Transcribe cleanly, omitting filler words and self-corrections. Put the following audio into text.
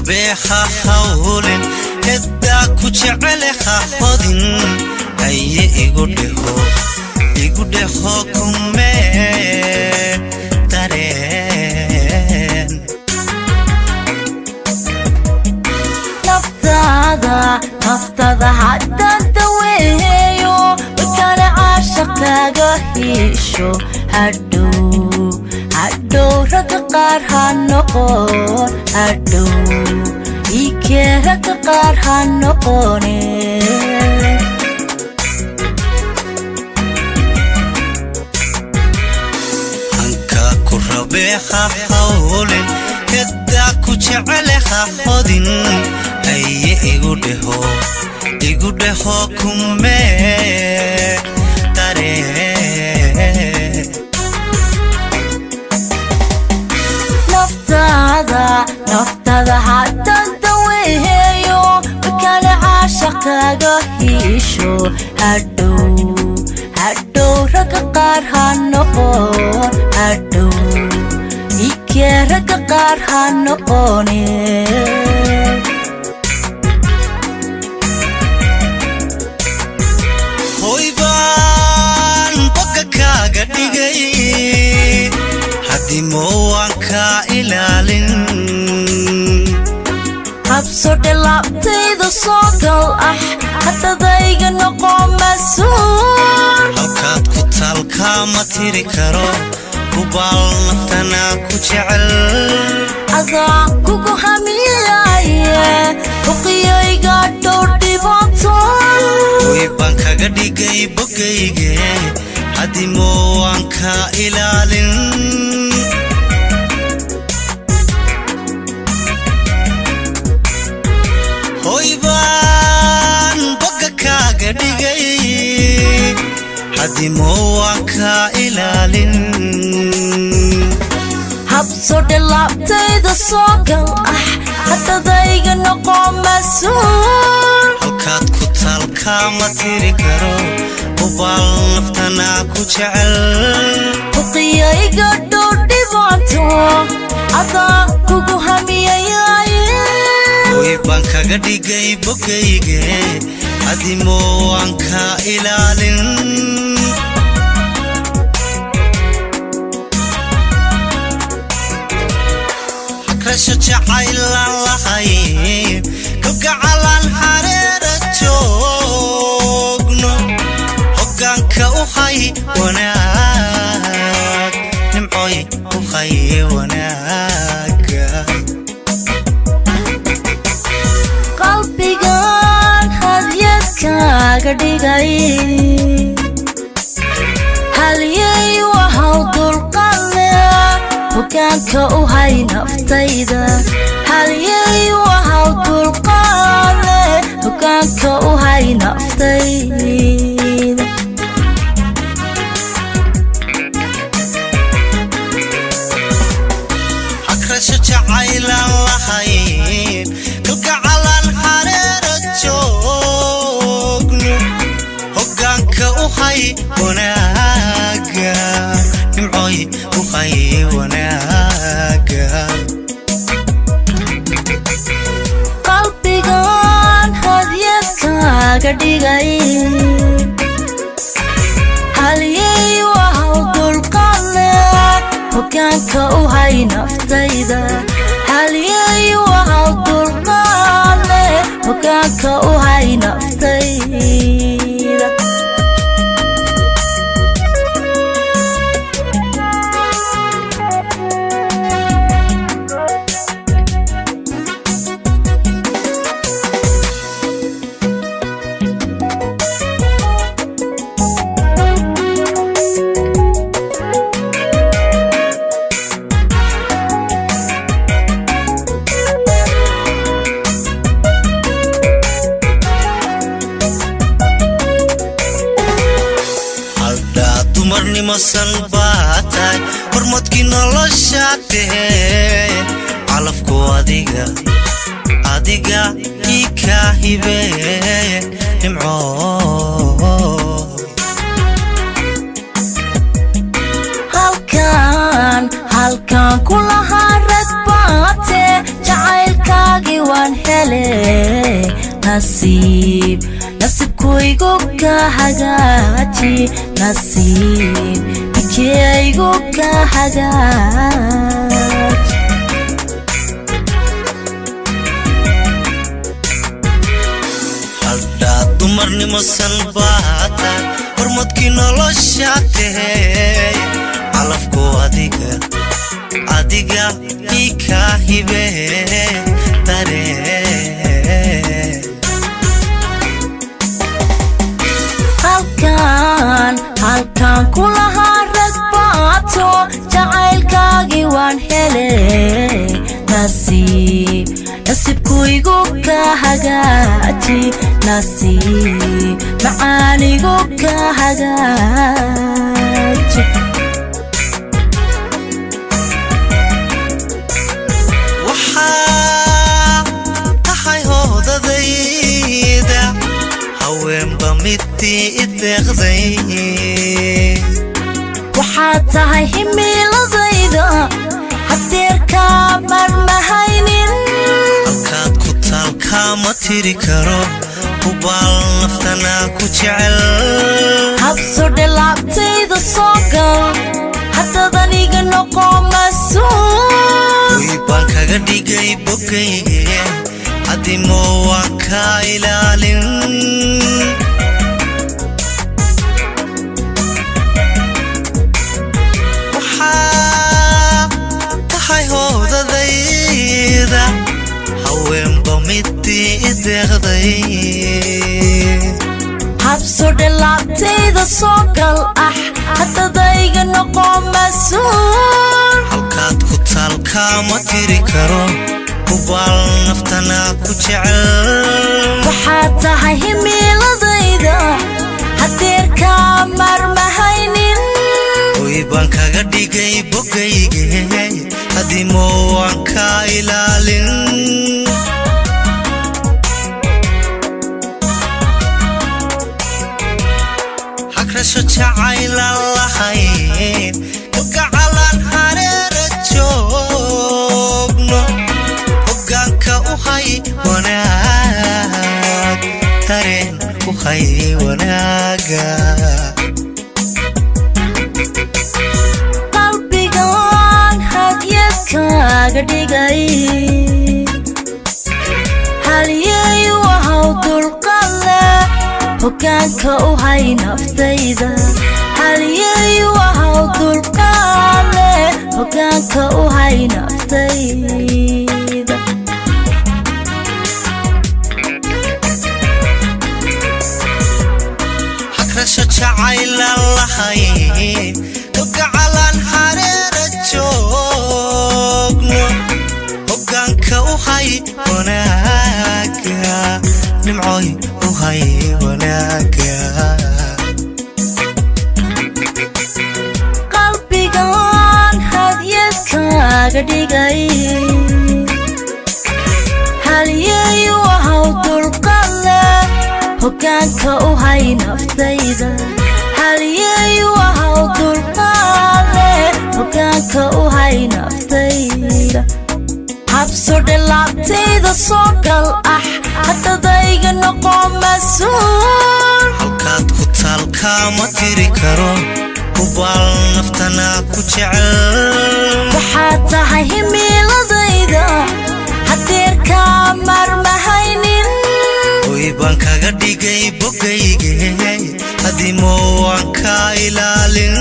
ربيخا حولن هدا كجعلها خدن أي يقوله كمي دارين نفtada حتى دويهيو وكان عاشقاga hiisho hadhow raga qaar ha noqon hadhow ikee raga qaar ha noqone hanka ku rabeeha hawlen hada ku jecelaha hodin ay igu dhaho kume dareen naftada حتى دويهيو وكان عاشقاga hiisho hadhow raga qaar ha noqon hadhow ikee raga qaar ha noqone هدي موانكا إلالين habso dhalaabtayda soo gal حتى ضايق نقوم مسؤول halkaad ku taalka ma tiri karo kubaal naftana ku jecel adaa kugu hamiyaaye huqiyayga dhowr dhibaato way baan kaga dhigay bogayge هدي موانكا إلالين hoybaan boga kaaga dhigay hadii moowanka ilaalin habso dhalaabtayda soo gal haddadayga noqon mas'uul halkaad ku taalka ma tiri karo kubaal naftana ku jecel huqiyayga dhowr dhibaato adaa kugu hamiyayaaye baan kaga dhigay bogayge hadii moowanka ilaalin hakrasho jacaylan lahayn kalgacalan hareera joogno hoggaanka u hay wanaag nimcoy u hay wanaaga qalbigan hadyadkaaga dhigay halyay wahaw dulqadle hoggaanka u hay naftayda halyay wahaw dulqadle hoggaanka u hay naftayda hakrasho jacaylan lahayn kalgacalan hareera joogno hoggaanka u hay wanaaga nimcoy u hay wanaaga qalbigan hadyadkaaga dhigay halyay wahaw dulqadle hoggaanka u hay naftayda halyay wahaw dulqadle hoggaanka u hay naftayda dumarnimasan baatay hormadkii noloshaatee calafku adiga ii kaa hibee nimcooy halkan kulahaa rag baate jacaylkaagii nasiib nasiibkuygu ka hagaaji nasiib nikeygu ka hagaaj haddaad dumarnimo sanbaata hormadkii nolosha tahey calafku adiga ii ka hibee dareen halkaan kulahaa rag baato jacaylkaagii waan heley nasiibkuygu ka hagaaji nasiib macaanigu ka hagaaji waxaa tahay hoodadayda haweenba midii ideeqday waxaad tahay himiladayda hadeerkaa marmahaynin halkaad ku taalkaama tiri karo hubaal naftana ku jecel habsodhe laabtayda soo gal haddaad aniga noqo masuul way baan kaga dhigay bogayge adimo waan ka ilaalin waxaa tahay hoodadayda haweenba midii ideeqday habsodhe laabtayda soo gal haddaad aniga noqo masuul halkaad ku taalkaama tiri karo hubaal naftana ku jecel waxaad tahay himiladayda hadeerkaa marmahaynin way baan kaga dhigay bogayge adimo waan ka ilaalin hagrasho jacaylan lahayn gacalaan hareera joogno hoggaanka u hay wanaag dareen u hay wanaaga qalbigan hadyadkaaga dhigay halyey wahaw dulqale hoggaanka u hay naftayda halyey wahaw dulqale hoggaanka u hay naftayda hagrasho jacaylan lahayn gacalaan hareera joogno hoggaanka u hay wanaaga nimcoy u hay wanaaga qalbigan hadyadkaaga dhigay halyey wahaw dulqale hoggaanka u hay naftayda halyey wahaw dulqale hoggaanka u hay naftayda habsodhe laabtayda soo gal haddaad aniga noqo masuul halkaad ku taalkaama tiri karo hubaal naftana ku jecel waxaad tahay himiladayda hadeerkaa marmahaynin way baan kaga dhigay bogayge adimo waan ka ilaalin